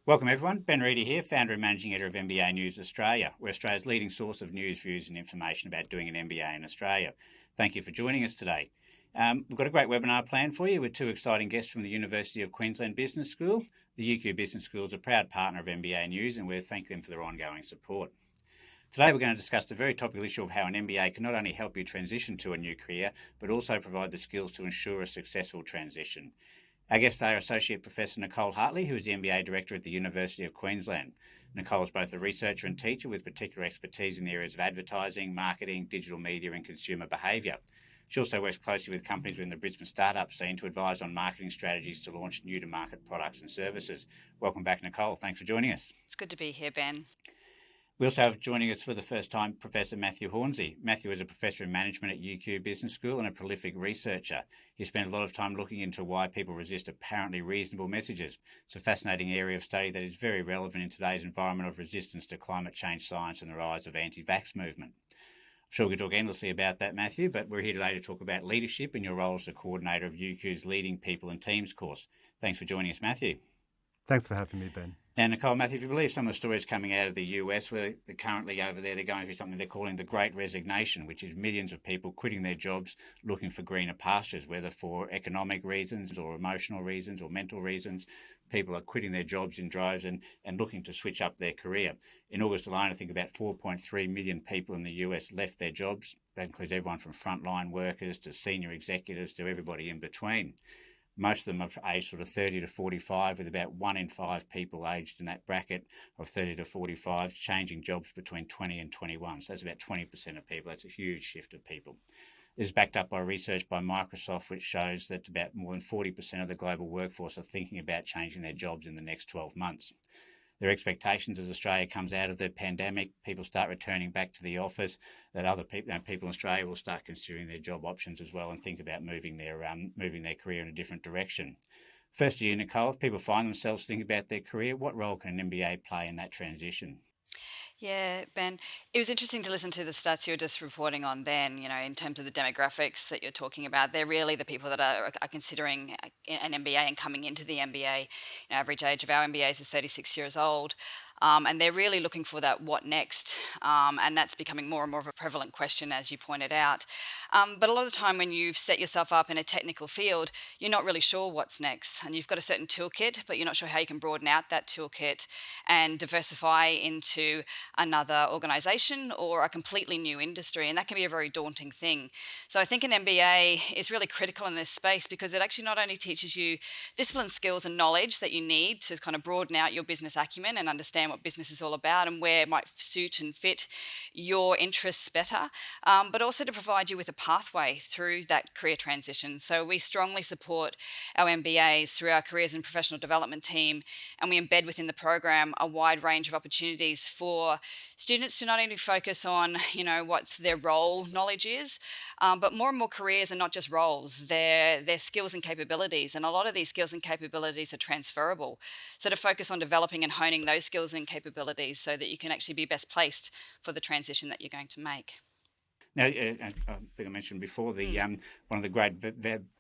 Welcome everyone, Ben Reedy here, founder and managing editor of MBA News Australia. We're Australia's leading source of news, views and information about doing an MBA in Australia. Thank you for joining us today. We've got a great webinar planned for you with two exciting guests from the University of Queensland Business School. The UQ Business School is a proud partner of MBA News and we thank them for their ongoing support. Today we're going to discuss the very topical issue of how an MBA can not only help you transition to a new career, but also provide the skills to ensure a successful transition. Our guests are Associate Professor Nicole Hartley, who is the MBA Director at the University of Queensland. Nicole is both a researcher and teacher with particular expertise in the areas of advertising, marketing, digital media and consumer behaviour. She also works closely with companies within the Brisbane startup scene to advise on marketing strategies to launch new-to-market products and services. Welcome back, Nicole. Thanks for joining us. It's good to be here, Ben. We also have joining us for the first time Professor Matthew Hornsey. Matthew is a professor in management at UQ Business School and a prolific researcher. He spent a lot of time looking into why people resist apparently reasonable messages. It's a fascinating area of study that is very relevant in today's environment of resistance to climate change science and the rise of anti-vax movement. I'm sure we could talk endlessly about that, Matthew, but we're here today to talk about leadership and your role as the coordinator of UQ's Leading People and Teams course. Thanks for joining us, Matthew. Thanks for having me, Ben. Now, Nicole, Matthew, if you believe some of the stories coming out of the US, where they're currently over there, they're going through something they're calling the Great Resignation, which is millions of people quitting their jobs, looking for greener pastures, whether for economic reasons or emotional reasons or mental reasons. People are quitting their jobs in droves and looking to switch up their career. In August alone, I think about 4.3 million people in the US left their jobs. That includes everyone from frontline workers to senior executives to everybody in between. Most of them are aged sort of 30 to 45, with about 1 in 5 people aged in that bracket of 30 to 45 changing jobs between 20 and 21. So that's about 20% of people. That's a huge shift of people. This is backed up by research by Microsoft, which shows that about more than 40% of the global workforce are thinking about changing their jobs in the next 12 months. Their expectations as Australia comes out of the pandemic, people start returning back to the office, that other people, people in Australia will start considering their job options as well and think about moving their career in a different direction. First to you, Nicole, if people find themselves thinking about their career, what role can an MBA play in that transition? Yeah, Ben, it was interesting to listen to the stats you were just reporting on then, in terms of the demographics that you're talking about. They're really the people that are considering an MBA and coming into the MBA. Average age of our MBAs is 36 years old. And they're really looking for that what next, and that's becoming more and more of a prevalent question, as you pointed out. But a lot of the time when you've set yourself up in a technical field, you're not really sure what's next, and you've got a certain toolkit, but you're not sure how you can broaden out that toolkit and diversify into another organisation or a completely new industry, and that can be a very daunting thing. So I think an MBA is really critical in this space because it actually not only teaches you discipline skills and knowledge that you need to kind of broaden out your business acumen and understand what business is all about and where it might suit and fit your interests better, but also to provide you with a pathway through that career transition. So we strongly support our MBAs through our careers and professional development team, and we embed within the program a wide range of opportunities for students to not only focus on, what's their role knowledge is, but more and more careers are not just roles, they're skills and capabilities, and a lot of these skills and capabilities are transferable. So to focus on developing and honing those skills and capabilities so that you can actually be best placed for the transition that you're going to make. Now, I think I mentioned before, one of the great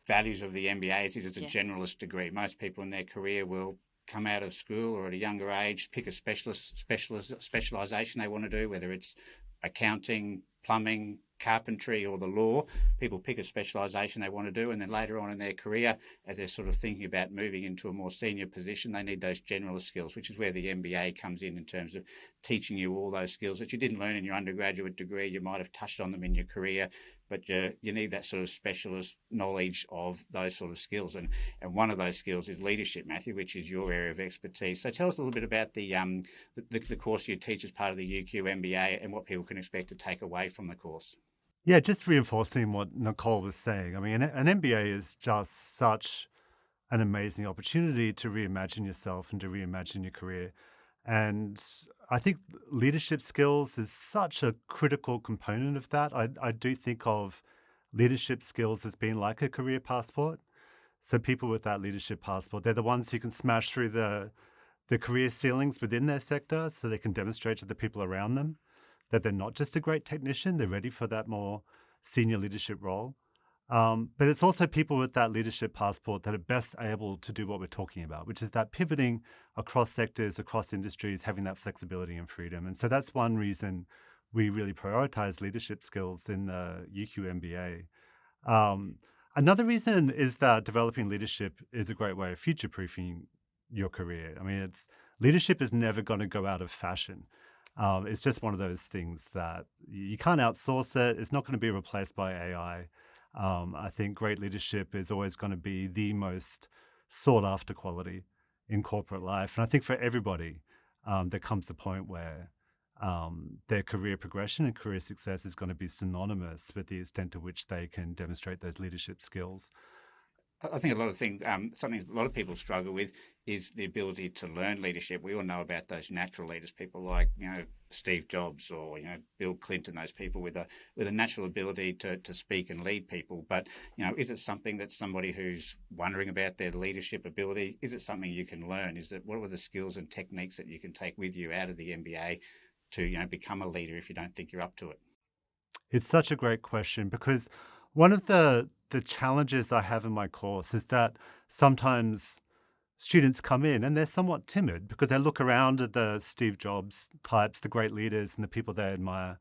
values of the MBA is it is a generalist degree. Most people in their career will come out of school or at a younger age, pick a specialisation they want to do, whether it's accounting, plumbing, carpentry or the law. People pick a specialisation they want to do, and then later on in their career, as they're sort of thinking about moving into a more senior position, they need those generalist skills, which is where the MBA comes in terms of teaching you all those skills that you didn't learn in your undergraduate degree. You might have touched on them in your career, but you need that sort of specialist knowledge of those sort of skills. And one of those skills is leadership, Matthew, which is your area of expertise. So tell us a little bit about the course you teach as part of the UQ MBA and what people can expect to take away from the course. Yeah, just reinforcing what Nicole was saying. I mean, an MBA is just such an amazing opportunity to reimagine yourself and to reimagine your career. And I think leadership skills is such a critical component of that. I do think of leadership skills as being like a career passport. So people with that leadership passport, they're the ones who can smash through the career ceilings within their sector so they can demonstrate to the people around them that they're not just a great technician, they're ready for that more senior leadership role. But it's also people with that leadership passport that are best able to do what we're talking about, which is that pivoting across sectors, across industries, having that flexibility and freedom. And so that's one reason we really prioritize leadership skills in the UQ MBA. Um, Another reason is that developing leadership is a great way of future proofing your career. I mean, it's leadership is never going to go out of fashion. It's just one of those things that you can't outsource it. It's not going to be replaced by AI. I think great leadership is always going to be the most sought after quality in corporate life. And I think for everybody, there comes a point where their career progression and career success is going to be synonymous with the extent to which they can demonstrate those leadership skills. I think a lot of things, something a lot of people struggle with is the ability to learn leadership. We all know about those natural leaders, people like Steve Jobs or Bill Clinton, those people with a natural ability to speak and lead people. But is it something that somebody who's wondering about their leadership ability, is it something you can learn? What are the skills and techniques that you can take with you out of the MBA to become a leader if you don't think you're up to it? It's such a great question because one of the challenges I have in my course is that sometimes students come in and they're somewhat timid because they look around at the Steve Jobs types, the great leaders and the people they admire.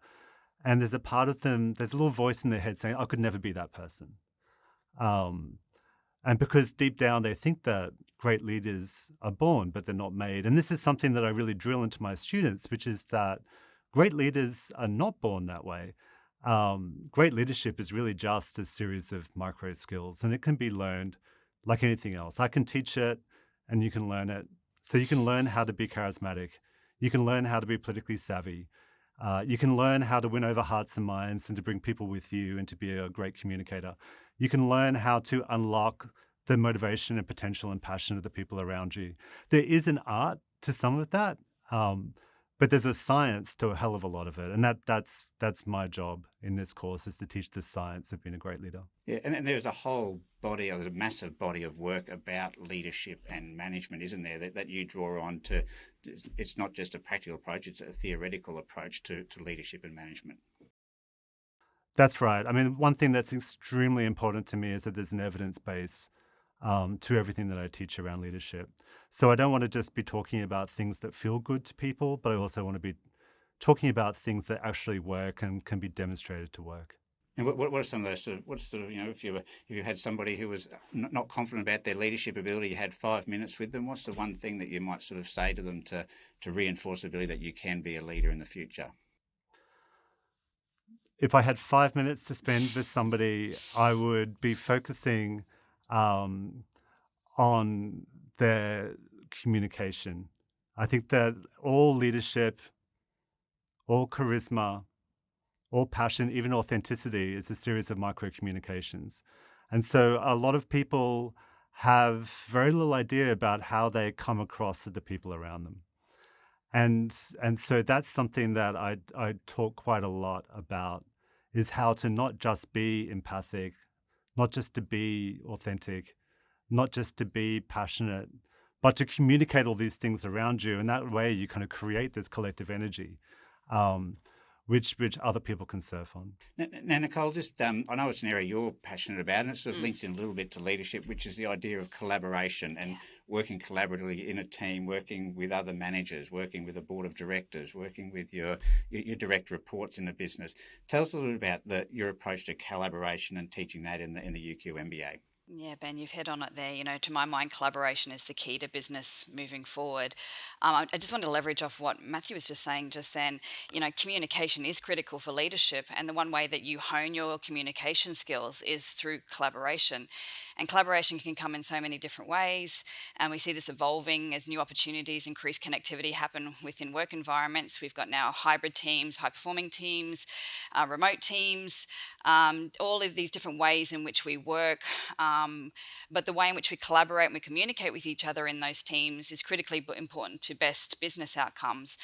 And there's a part of them, there's a little voice in their head saying, I could never be that person. Um, and because deep down they think that great leaders are born, but they're not made. And this is something that I really drill into my students, which is that great leaders are not born that way. Great leadership is really just a series of micro skills, and it can be learned like anything else. I can teach it, and you can learn it. So you can learn how to be charismatic. You can learn how to be politically savvy. You can learn how to win over hearts and minds and to bring people with you and to be a great communicator. You can learn how to unlock the motivation and potential and passion of the people around you. There is an art to some of that, but there's a science to a hell of a lot of it. And that's my job in this course, is to teach the science of being a great leader. Yeah, and there's a whole body, or a massive body of work about leadership and management, isn't there, that you draw on to. It's not just a practical approach, it's a theoretical approach to leadership and management. That's right. I mean, one thing that's extremely important to me is that there's an evidence base to everything that I teach around leadership. So I don't want to just be talking about things that feel good to people, but I also want to be talking about things that actually work and can be demonstrated to work. And what are some of those if you had somebody who was not confident about their leadership ability, you had 5 minutes with them, what's the one thing that you might sort of say to them to reinforce the ability that you can be a leader in the future? If I had 5 minutes to spend with somebody, I would be focusing on their communication. I think that all leadership, all charisma, all passion, even authenticity is a series of micro communications. And so a lot of people have very little idea about how they come across to the people around them. And so that's something that I talk quite a lot about, is how to not just be empathic, not just to be authentic, not just to be passionate, but to communicate all these things around you. And that way you kind of create this collective energy, which other people can surf on. Now, Nicole, just I know it's an area you're passionate about, and it sort of links in a little bit to leadership, which is the idea of collaboration and working collaboratively in a team, working with other managers, working with a board of directors, working with your direct reports in the business. Tell us a little bit about your approach to collaboration and teaching that in the UQ MBA. Yeah, Ben, you've hit on it there. To my mind, collaboration is the key to business moving forward. I just want to leverage off what Matthew was just saying just then. Communication is critical for leadership, and the one way that you hone your communication skills is through collaboration. And collaboration can come in so many different ways, and we see this evolving as new opportunities, increased connectivity happen within work environments. We've got now hybrid teams, high-performing teams, remote teams, all of these different ways in which we work. But the way in which we collaborate and we communicate with each other in those teams is critically important to best business outcomes.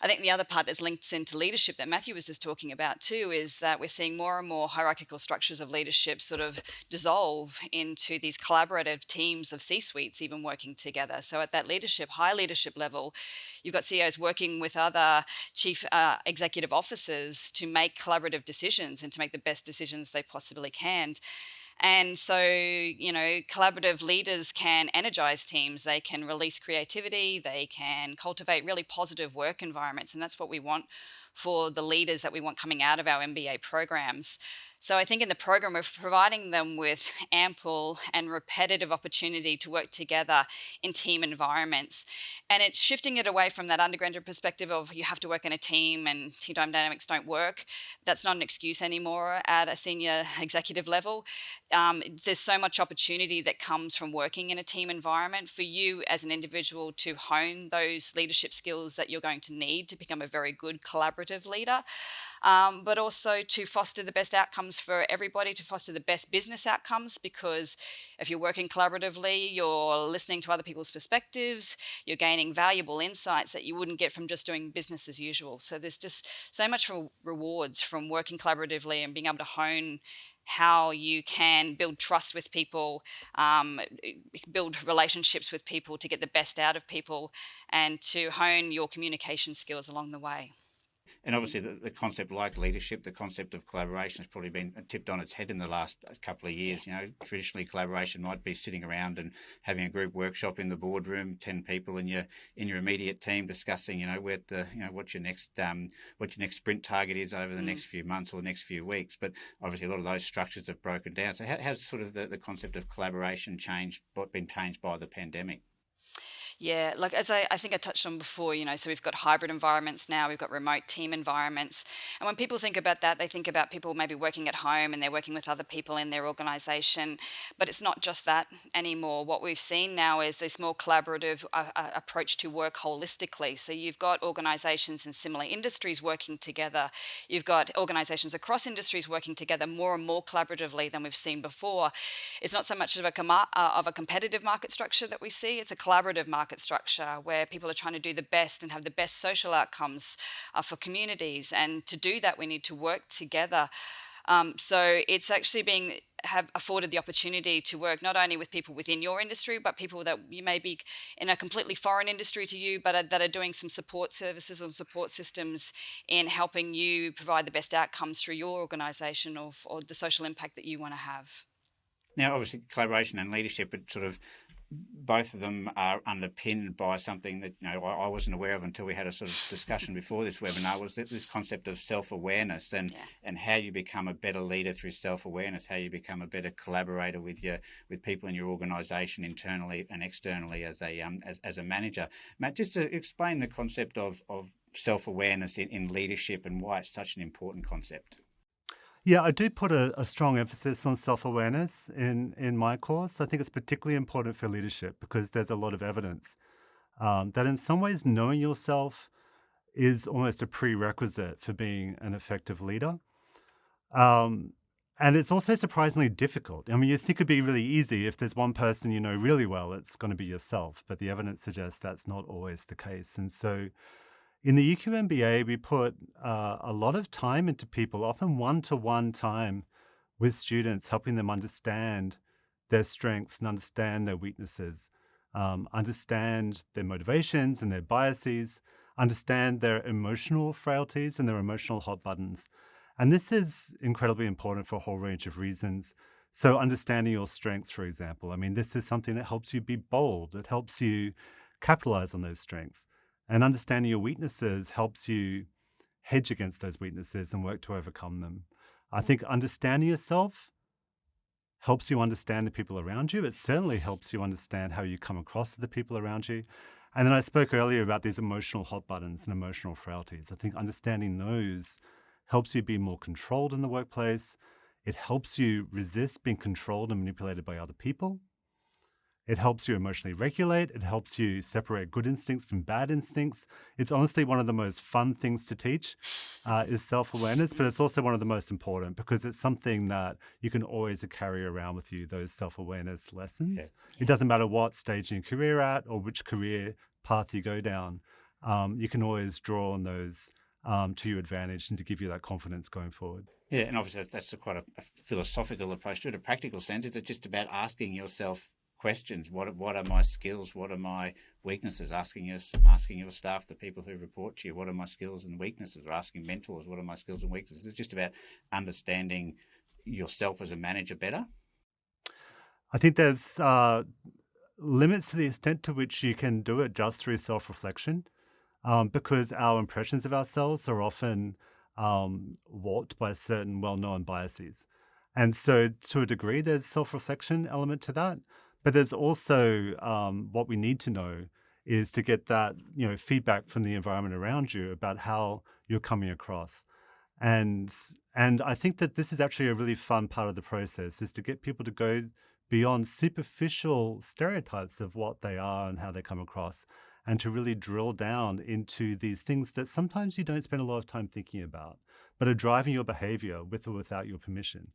I think the other part that's linked into leadership that Matthew was just talking about too is that we're seeing more and more hierarchical structures of leadership sort of dissolve into these collaborative teams of C-suites even working together. So at that high leadership level, you've got CEOs working with other chief executive officers to make collaborative decisions and to make the best decisions they possibly can. And so, collaborative leaders can energize teams, they can release creativity, they can cultivate really positive work environments. And that's what we want for the leaders that we want coming out of our MBA programs. So I think in the program, we're providing them with ample and repetitive opportunity to work together in team environments. And it's shifting it away from that undergraduate perspective of you have to work in a team and team dynamics don't work. That's not an excuse anymore at a senior executive level. There's so much opportunity that comes from working in a team environment for you as an individual to hone those leadership skills that you're going to need to become a very good collaborative leader. But also to foster the best outcomes for everybody, to foster the best business outcomes, because if you're working collaboratively, you're listening to other people's perspectives, you're gaining valuable insights that you wouldn't get from just doing business as usual. So there's just so much rewards from working collaboratively and being able to hone how you can build trust with people, build relationships with people to get the best out of people, and to hone your communication skills along the way. And obviously, the concept like leadership, the concept of collaboration has probably been tipped on its head in the last couple of years. Traditionally, collaboration might be sitting around and having a group workshop in the boardroom, 10 people in your immediate team discussing, what your next sprint target is over the next few months or the next few weeks. But obviously, a lot of those structures have broken down. So how's sort of the concept of collaboration been changed by the pandemic? Yeah, like as I think I touched on before, so we've got hybrid environments now, we've got remote team environments. And when people think about that, they think about people maybe working at home and they're working with other people in their organization. But it's not just that anymore. What we've seen now is this more collaborative approach to work holistically. So you've got organizations in similar industries working together. You've got organizations across industries working together more and more collaboratively than we've seen before. It's not so much of a competitive market structure that we see, it's a collaborative market structure where people are trying to do the best and have the best social outcomes for communities. And to do that, we need to work together. So it's actually have afforded the opportunity to work not only with people within your industry, but people that you may be in a completely foreign industry to you, but that are doing some support services or support systems in helping you provide the best outcomes through your organisation or the social impact that you want to have. Now, obviously, collaboration and leadership, it sort of both of them are underpinned by something that I wasn't aware of until we had a sort of discussion before this webinar, was this concept of self-awareness and how you become a better leader through self-awareness, how you become a better collaborator with people in your organisation internally and externally as a manager. Matt, just to explain the concept of self-awareness in leadership and why it's such an important concept. Yeah, I do put a strong emphasis on self-awareness in my course. I think it's particularly important for leadership because there's a lot of evidence that in some ways knowing yourself is almost a prerequisite for being an effective leader. And it's also surprisingly difficult. I mean, you think it'd be really easy if there's one person you know really well, it's going to be yourself. But the evidence suggests that's not always the case. And so in the UQ MBA, we put a lot of time into people, often one-to-one time with students, helping them understand their strengths and understand their weaknesses, understand their motivations and their biases, understand their emotional frailties and their emotional hot buttons. And this is incredibly important for a whole range of reasons. So understanding your strengths, for example, I mean, this is something that helps you be bold. It helps you capitalize on those strengths. And understanding your weaknesses helps you hedge against those weaknesses and work to overcome them. I think understanding yourself helps you understand the people around you. It certainly helps you understand how you come across to the people around you. And then I spoke earlier about these emotional hot buttons and emotional frailties. I think understanding those helps you be more controlled in the workplace. It helps you resist being controlled and manipulated by other people. It helps you emotionally regulate. It helps you separate good instincts from bad instincts. It's honestly one of the most fun things to teach is self-awareness, but it's also one of the most important because it's something that you can always carry around with you, those self-awareness lessons. Yeah. It doesn't matter what stage in your career at or which career path you go down. You can always draw on those to your advantage and to give you that confidence going forward. Yeah, and obviously that's quite a philosophical approach to it. A practical sense, is it just about asking yourself questions? What are my skills? What are my weaknesses? Asking your staff, the people who report to you, what are my skills and weaknesses? Or asking mentors, what are my skills and weaknesses? It's just about understanding yourself as a manager better. I think there's limits to the extent to which you can do it just through self-reflection, because our impressions of ourselves are often warped by certain well-known biases. And so, to a degree, there's self-reflection element to that. But there's also what we need to know is to get that feedback from the environment around you about how you're coming across. And and I think that this is actually a really fun part of the process is to get people to go beyond superficial stereotypes of what they are and how they come across and to really drill down into these things that sometimes you don't spend a lot of time thinking about, but are driving your behavior with or without your permission.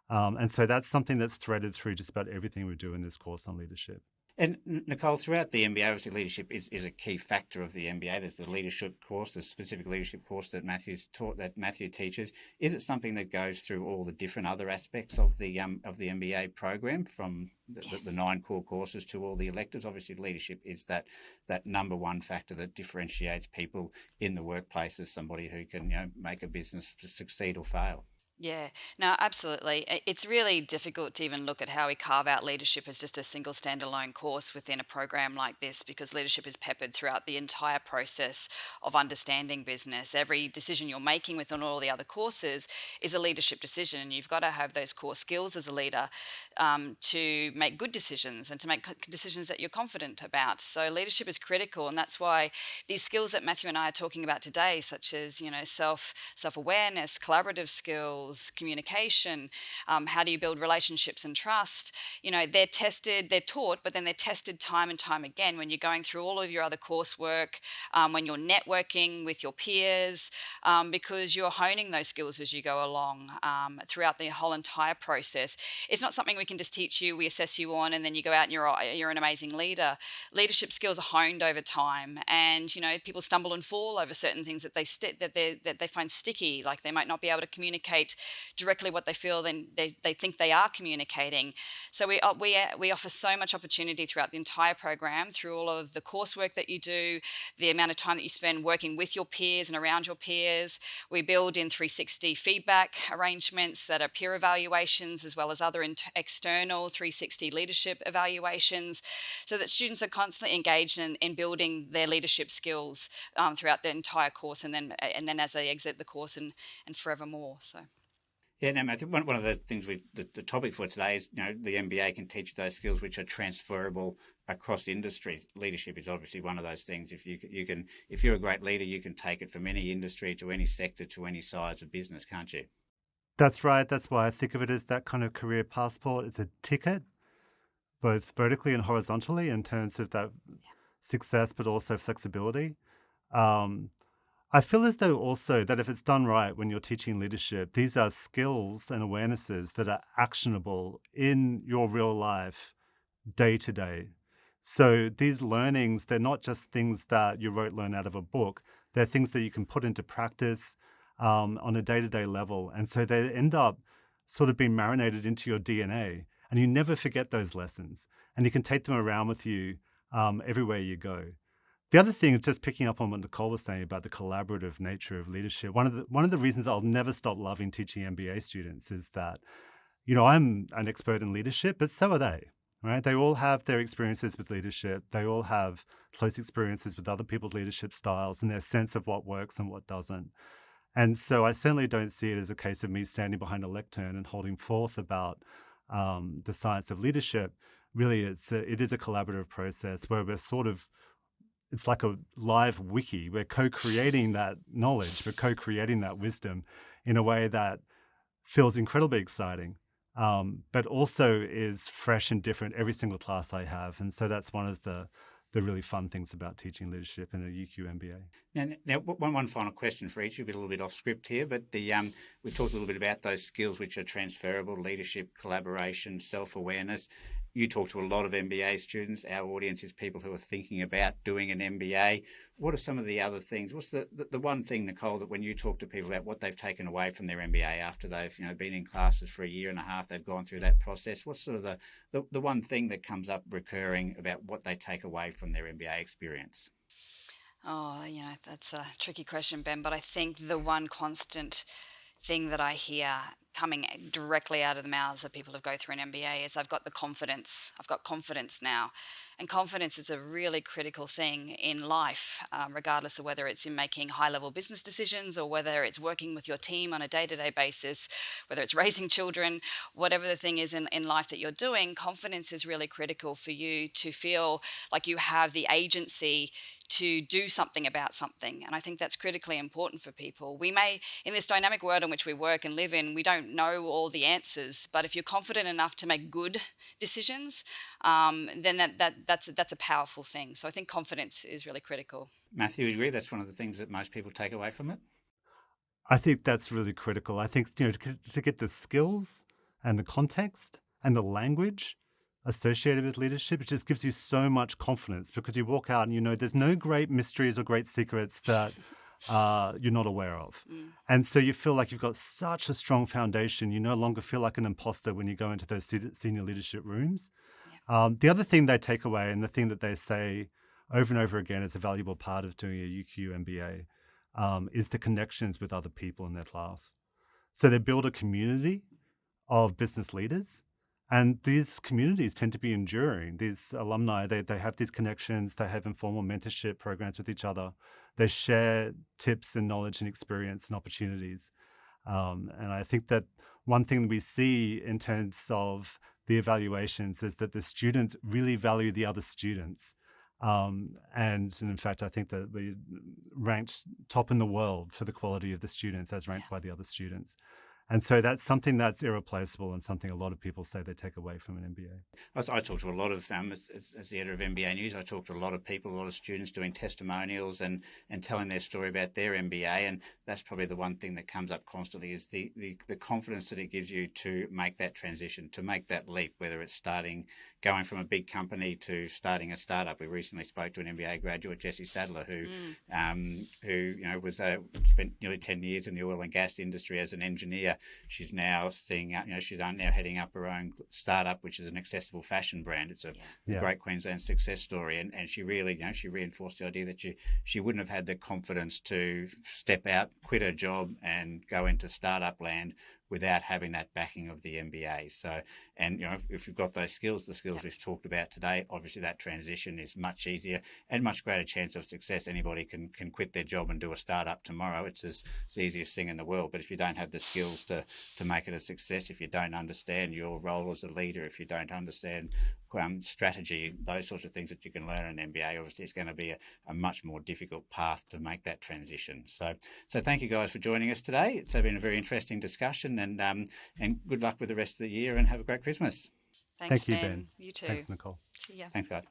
And so that's something that's threaded through just about everything we do in this course on leadership. And Nicole, throughout the MBA, obviously leadership is a key factor of the MBA. There's the leadership course, the specific leadership course that Matthew teaches. Is it something that goes through all the different other aspects of the MBA program, from the 9 core courses to all the electives? Obviously, leadership is that number one factor that differentiates people in the workplace as somebody who can make a business succeed or fail. Yeah, no, absolutely. It's really difficult to even look at how we carve out leadership as just a single standalone course within a program like this, because leadership is peppered throughout the entire process of understanding business. Every decision you're making within all the other courses is a leadership decision, and you've got to have those core skills as a leader to make good decisions and to make decisions that you're confident about. So leadership is critical, and that's why these skills that Matthew and I are talking about today, such as self-awareness, collaborative skills, communication, how do you build relationships and trust, they're tested, they're taught, but then they're tested time and time again when you're going through all of your other coursework, when you're networking with your peers, because you're honing those skills as you go along throughout the whole entire process. It's not something we can just teach you, we assess you on, and then you go out and you're an amazing leader. Leadership skills are honed over time, and people stumble and fall over certain things that they find sticky, like they might not be able to communicate directly what they feel, then they think they are communicating. So we offer so much opportunity throughout the entire program, through all of the coursework that you do, the amount of time that you spend working with your peers and around your peers. We build in 360 feedback arrangements that are peer evaluations, as well as other external 360 leadership evaluations, so that students are constantly engaged in building their leadership skills throughout the entire course, and then as they exit the course and forevermore. So. Yeah, no, Matthew, one of the things the topic for today is, the MBA can teach those skills which are transferable across industries. Leadership is obviously one of those things. If if you're a great leader, you can take it from any industry to any sector to any size of business, can't you? That's right. That's why I think of it as that kind of career passport. It's a ticket, both vertically and horizontally, in terms of that success, but also flexibility. Um, I feel as though also that if it's done right when you're teaching leadership, these are skills and awarenesses that are actionable in your real life day to day. So these learnings, they're not just things that you learn out of a book. They're things that you can put into practice on a day-to-day level. And so they end up sort of being marinated into your DNA. And you never forget those lessons. And you can take them around with you everywhere you go. The other thing is just picking up on what Nicole was saying about the collaborative nature of leadership. One of the reasons I'll never stop loving teaching MBA students is that, I'm an expert in leadership, but so are they, right? They all have their experiences with leadership. They all have close experiences with other people's leadership styles and their sense of what works and what doesn't. And so I certainly don't see it as a case of me standing behind a lectern and holding forth about the science of leadership. Really, it is a collaborative process where it's like a live wiki. We're co-creating that knowledge, we're co-creating that wisdom in a way that feels incredibly exciting, but also is fresh and different every single class I have. And so that's one of the really fun things about teaching leadership in a UQ MBA. Now, one final question for each. You'll be a little bit off script here, but we talked a little bit about those skills which are transferable: leadership, collaboration, self-awareness. You talk to a lot of MBA students. Our audience is people who are thinking about doing an MBA. What are some of the other things? What's the one thing, Nicole, that when you talk to people about what they've taken away from their MBA after they've been in classes for a year and a half, they've gone through that process? What's sort of the one thing that comes up recurring about what they take away from their MBA experience? Oh, that's a tricky question, Ben, but I think the one constant thing that I hear coming directly out of the mouths of people who go through an MBA is, I've got the confidence. I've got confidence now. And confidence is a really critical thing in life, regardless of whether it's in making high-level business decisions or whether it's working with your team on a day-to-day basis, whether it's raising children, whatever the thing is in life that you're doing. Confidence is really critical for you to feel like you have the agency to do something about something. And I think that's critically important for people. We may, in this dynamic world in which we work and live in, we don't know all the answers, but if you're confident enough to make good decisions, then that's a powerful thing. So I think confidence is really critical. Matthew, you agree that's one of the things that most people take away from it? I think that's really critical. I think, to get the skills and the context and the language associated with leadership, it just gives you so much confidence, because you walk out and there's no great mysteries or great secrets that you're not aware of. And so you feel like you've got such a strong foundation. You no longer feel like an imposter when you go into those senior leadership rooms. Yeah. The other thing they take away, and the thing that they say over and over again is a valuable part of doing a UQ MBA, is the connections with other people in their class. So they build a community of business leaders. And these communities tend to be enduring. These alumni, they have these connections, they have informal mentorship programs with each other. They share tips and knowledge and experience and opportunities. And I think that one thing we see in terms of the evaluations is that the students really value the other students. And in fact, I think that we ranked top in the world for the quality of the students as ranked by the other students. And so that's something that's irreplaceable, and something a lot of people say they take away from an MBA. I talk to a lot of, as the editor of MBA News, I talk to a lot of people, a lot of students doing testimonials and telling their story about their MBA. And that's probably the one thing that comes up constantly is the confidence that it gives you to make that transition, to make that leap, whether it's going from a big company to starting a startup. We recently spoke to an MBA graduate, Jessie Sadler, who spent nearly 10 years in the oil and gas industry as an engineer. She's now she's now heading up her own startup, which is an accessible fashion brand. It's a great Queensland success story, and she really, she reinforced the idea that she wouldn't have had the confidence to step out, quit her job, and go into startup land without having that backing of the MBA. So, and if you've got those skills, the skills we've talked about today, obviously that transition is much easier and much greater chance of success. Anybody can quit their job and do a startup tomorrow. It's the easiest thing in the world. But if you don't have the skills to make it a success, if you don't understand your role as a leader, if you don't understand strategy, those sorts of things that you can learn in an MBA, obviously it's going to be a much more difficult path to make that transition. So thank you guys for joining us today. It's been a very interesting discussion, and good luck with the rest of the year, and have a great Christmas. Thanks, Thank you, Ben. You too. Thanks, Nicole. See ya. Thanks, guys.